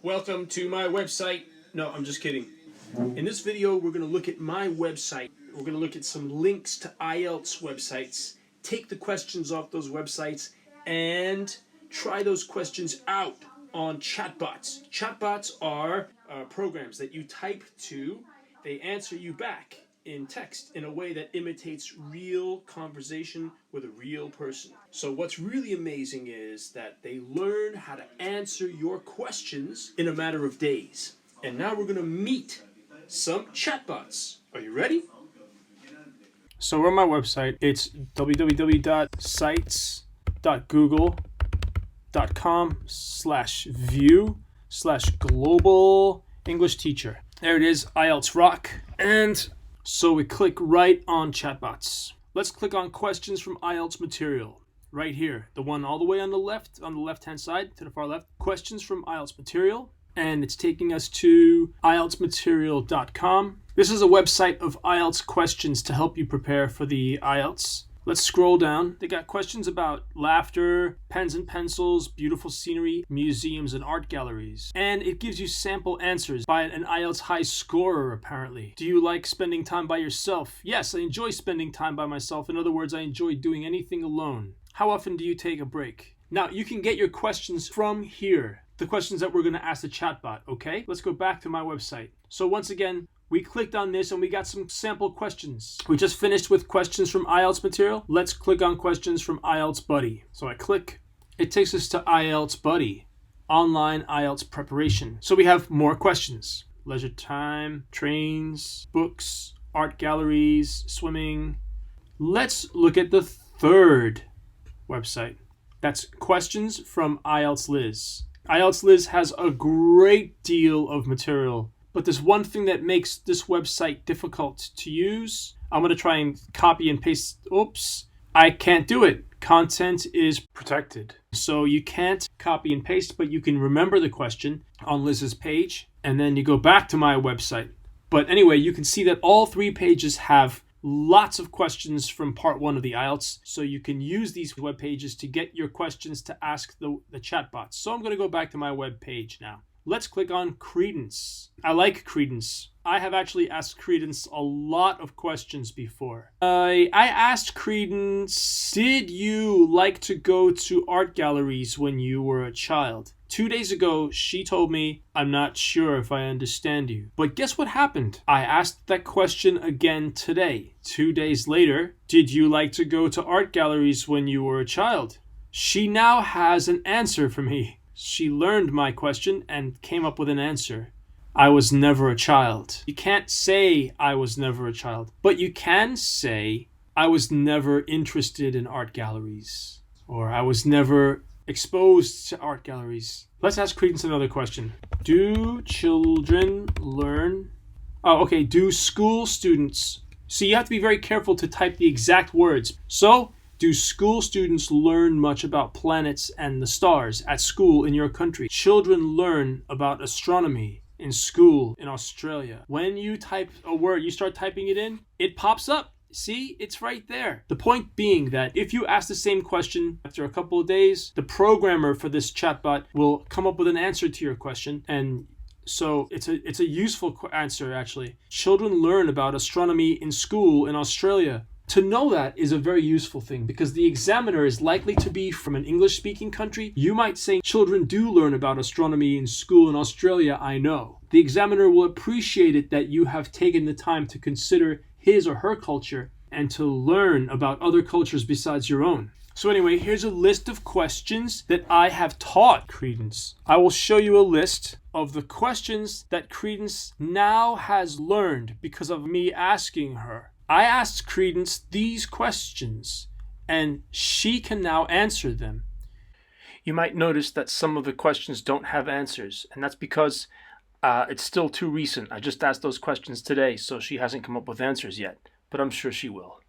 Welcome to my website. No, I'm just kidding. In this video, we're going to look at my website. We're going to look at some links to IELTS websites, take the questions off those websites, and try those questions out on chatbots. Chatbots are programs that you type to. They answer you back in text in a way that imitates real conversation with a real person. So what's really amazing is that they learn how to answer your questions in a matter of days. And now we're going to meet some chatbots. Are you ready? So we're on my website. It's www.sites.google.com/view/global English teacher. There it is, IELTS Rock. And so we click right on chatbots. Let's click on questions from IELTS material. Right here, the one all the way on the left-hand side, to the far left. Questions from IELTS material. And it's taking us to IELTSmaterial.com. This is a website of IELTS questions to help you prepare for the IELTS. Let's scroll down. They got questions about laughter, pens and pencils, beautiful scenery, museums, and art galleries. And it gives you sample answers by an IELTS high scorer, apparently. Do you like spending time by yourself? Yes, I enjoy spending time by myself. In other words, I enjoy doing anything alone. How often do you take a break? Now, you can get your questions from here. The questions that we're going to ask the chatbot, okay? Let's go back to my website. So once again, we clicked on this and we got some sample questions. We just finished with questions from IELTS material. Let's click on questions from IELTS Buddy. So I click, it takes us to IELTS Buddy, online IELTS preparation. So we have more questions. Leisure time, trains, books, art galleries, swimming. Let's look at the third website. That's questions from IELTS Liz. IELTS Liz has a great deal of material, but there's one thing that makes this website difficult to use. I'm going to try and copy and paste. Oops, I can't do it. Content is protected. So you can't copy and paste, but you can remember the question on Liz's page, and then you go back to my website. But anyway, you can see that all three pages have lots of questions from part one of the IELTS, so you can use these web pages to get your questions to ask the chatbots. So I'm going to go back to my web page now. Let's click on Credence. I like Credence. I have actually asked Credence a lot of questions before. I asked Credence, did you like to go to art galleries when you were a child? 2 days ago, she told me, I'm not sure if I understand you. But guess what happened? I asked that question again today. 2 days later, did you like to go to art galleries when you were a child? She now has an answer for me. She learned my question and came up with an answer. I was never a child. You can't say I was never a child, but you can say I was never interested in art galleries, or I was never exposed to art galleries. Let's ask Credence another question. Do children learn? Do school students? So you have to be very careful to type the exact words. So, do school students learn much about planets and the stars at school in your country? Children learn about astronomy in school in Australia. When you type a word, you start typing it in, it pops up. See, it's right there. The point being that if you ask the same question after a couple of days, the programmer for this chatbot will come up with an answer to your question. And so it's a useful answer, actually. Children learn about astronomy in school in Australia. To know that is a very useful thing because the examiner is likely to be from an English-speaking country. You might say, children do learn about astronomy in school in Australia, I know. The examiner will appreciate it that you have taken the time to consider his or her culture and to learn about other cultures besides your own. So anyway, here's a list of questions that I have taught Credence. I will show you a list of the questions that Credence now has learned because of me asking her. I asked Credence these questions, and she can now answer them. You might notice that some of the questions don't have answers, and that's because it's still too recent. I just asked those questions today, so she hasn't come up with answers yet, but I'm sure she will.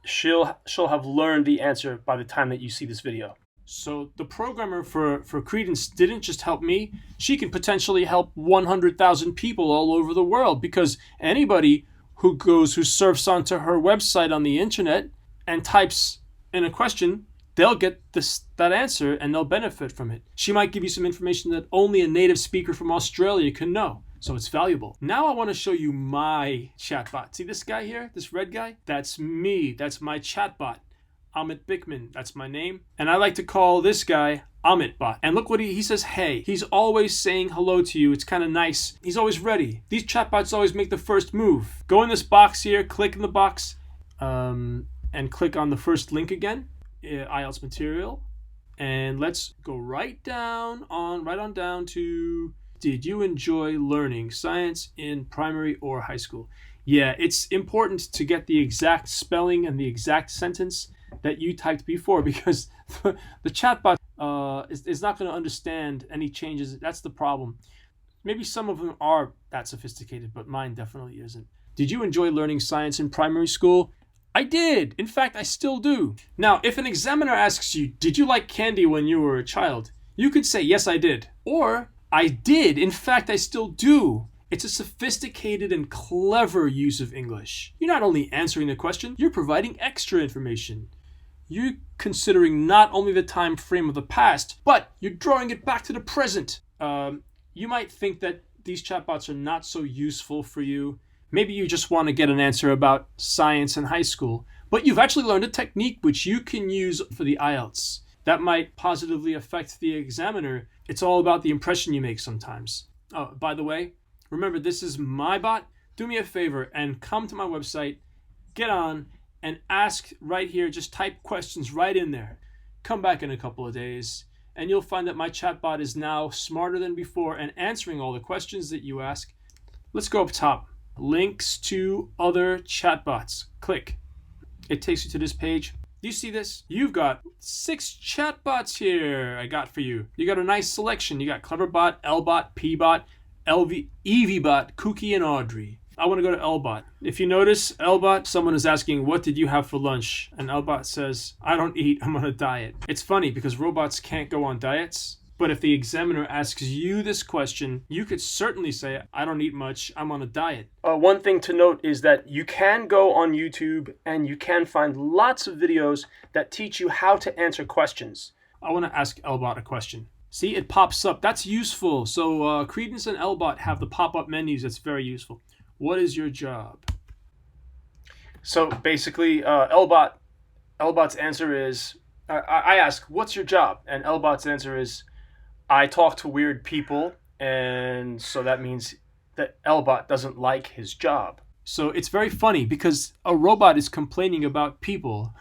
She'll have learned the answer by the time that you see this video. So the programmer for Credence didn't just help me. She can potentially help 100,000 people all over the world because anybody who surfs onto her website on the internet and types in a question they'll get that answer and they'll benefit from it. She might give you some information that only a native speaker from Australia can know. So it's valuable. Now I want to show you my chatbot. See this guy here? This red guy? That's me. That's my chatbot. Amit Bickman. That's my name. And I like to call this guy Amitbot. And look what he says, hey. He's always saying hello to you. It's kind of nice. He's always ready. These chatbots always make the first move. Go in this box here, click in the box, and click on the first link again, IELTS material. And let's go right on down to, did you enjoy learning science in primary or high school? Yeah, it's important to get the exact spelling and the exact sentence that you typed before, because the chatbot is not going to understand any changes. That's the problem. Maybe some of them are that sophisticated, but mine definitely isn't. Did you enjoy learning science in primary school? I did. In fact, I still do. Now, if an examiner asks you, did you like candy when you were a child? You could say, yes, I did. Or, I did. In fact, I still do. It's a sophisticated and clever use of English. You're not only answering the question, you're providing extra information. You're considering not only the time frame of the past, but you're drawing it back to the present. You might think that these chatbots are not so useful for you. Maybe you just want to get an answer about science in high school, but you've actually learned a technique which you can use for the IELTS. That might positively affect the examiner. It's all about the impression you make sometimes. Oh, by the way, remember, this is my bot. Do me a favor and come to my website, get on, and ask right here. Just type questions right in there. Come back in a couple of days, and you'll find that my chatbot is now smarter than before and answering all the questions that you ask. Let's go up top. Links to other chatbots. Click. It takes you to this page. Do you see this? You've got 6 chatbots here I got for you. You got a nice selection. You got Cleverbot, LBot, PBot, EVBot, Kookie, and Audrey. I want to go to LBot. If you notice, LBot, someone is asking, what did you have for lunch? And LBot says, I don't eat, I'm on a diet. It's funny because robots can't go on diets. But if the examiner asks you this question, you could certainly say, I don't eat much, I'm on a diet. One thing to note is that you can go on YouTube and you can find lots of videos that teach you how to answer questions. I want to ask LBot a question. See, it pops up. That's useful. So Credence and LBot have the pop-up menus. That's very useful. What is your job? So basically, LBot's answer is, I ask, what's your job? And LBot's answer is, I talk to weird people, and so that means that LBot doesn't like his job. So it's very funny because a robot is complaining about people.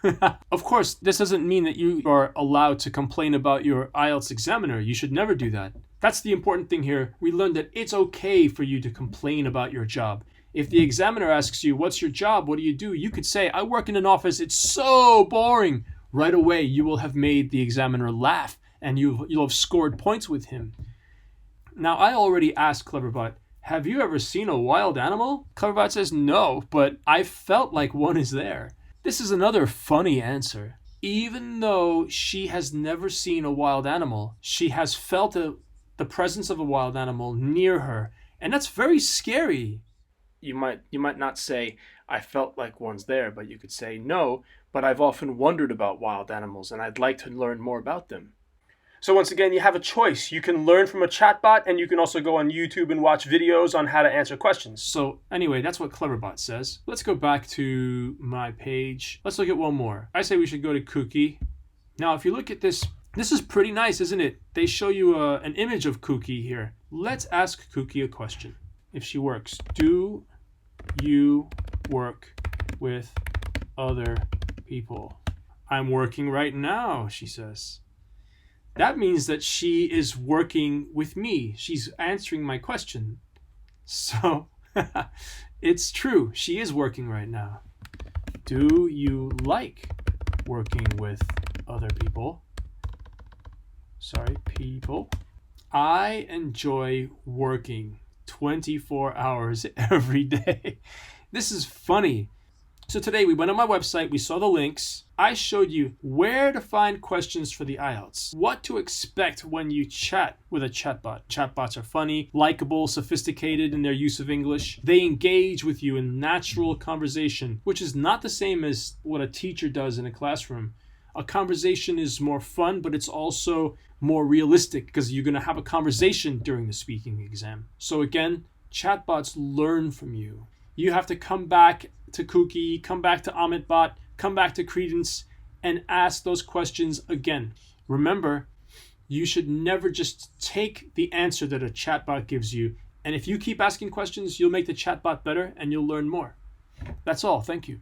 Of course, this doesn't mean that you are allowed to complain about your IELTS examiner. You should never do that. That's the important thing here. We learned that it's okay for you to complain about your job. If the examiner asks you, what's your job? What do? You could say, I work in an office. It's so boring. Right away, you will have made the examiner laugh and you'll have scored points with him. Now, I already asked Cleverbot, have you ever seen a wild animal? Cleverbot says no, but I felt like one is there. This is another funny answer. Even though she has never seen a wild animal, she has felt the presence of a wild animal near her, and that's very scary. You might not say, I felt like one's there, but you could say, no, but I've often wondered about wild animals, and I'd like to learn more about them. So once again, you have a choice. You can learn from a chatbot, and you can also go on YouTube and watch videos on how to answer questions. So anyway, that's what Cleverbot says. Let's go back to my page. Let's look at one more. I say we should go to Kookie. Now, if you look at this, this is pretty nice, isn't it? They show you an image of Kookie here. Let's ask Kookie a question. If she works, do you work with other people? I'm working right now, she says. That means that she is working with me. She's answering my question. So, it's true. She is working right now. Do you like working with other people? Sorry, people. I enjoy working 24 hours every day. This is funny. So today we went on my website, we saw the links. I showed you where to find questions for the IELTS, what to expect when you chat with a chatbot. Chatbots are funny, likable, sophisticated in their use of English. They engage with you in natural conversation, which is not the same as what a teacher does in a classroom. A conversation is more fun, but it's also more realistic because you're going to have a conversation during the speaking exam. So again, chatbots learn from you. You have to come back to Cookie, come back to Amitbot, come back to Credence, and ask those questions again. Remember, you should never just take the answer that a chatbot gives you. And if you keep asking questions, you'll make the chatbot better and you'll learn more. That's all. Thank you.